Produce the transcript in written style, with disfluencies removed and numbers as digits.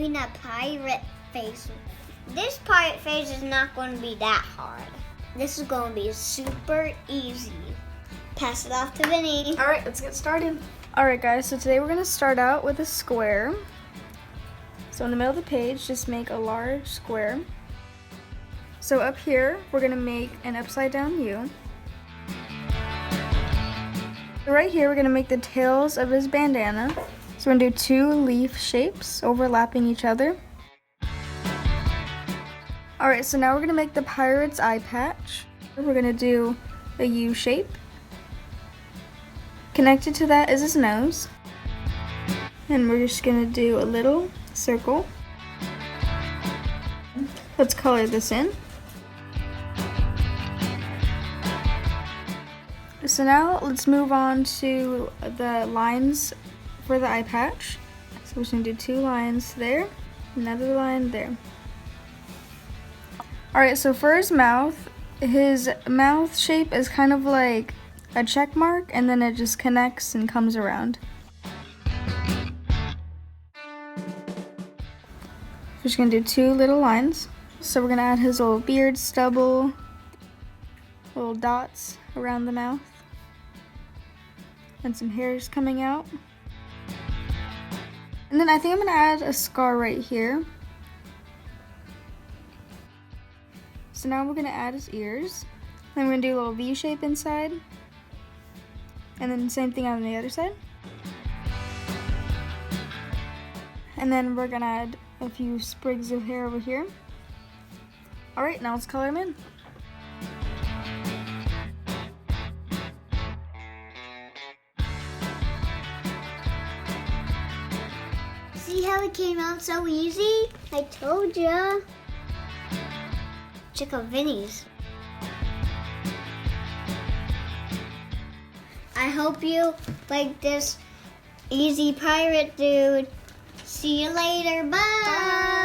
doing a pirate face. This pirate face is not going to be that hard. This is going to be super easy. Pass it off to Vinny. All right, let's get started. All right, guys, so today we're gonna start out with a square. So in the middle of the page, just make a large square. So up here, we're gonna make an upside down U. So right here, we're gonna make the tails of his bandana. So we're gonna do 2 leaf shapes overlapping each other. All right, so now we're gonna make the pirate's eye patch. We're gonna do a U shape. Connected to that is his nose. And we're just gonna do a little circle. Let's color this in. So now let's move on to the lines for the eye patch. So we're just gonna do 2 lines there, another line there. All right, so for his mouth shape is kind of like a check mark, and then it just connects and comes around. We're just gonna do 2 little lines. So we're gonna add his little beard stubble, little dots around the mouth, and some hairs coming out. And then I think I'm gonna add a scar right here. So now we're gonna add his ears. Then we're gonna do a little V shape inside. And then same thing on the other side. And then we're gonna add a few sprigs of hair over here. All right, now let's color them in. See how it came out so easy? I told ya. Check out Vinny's. I hope you like this easy pirate dude. See you later. Bye.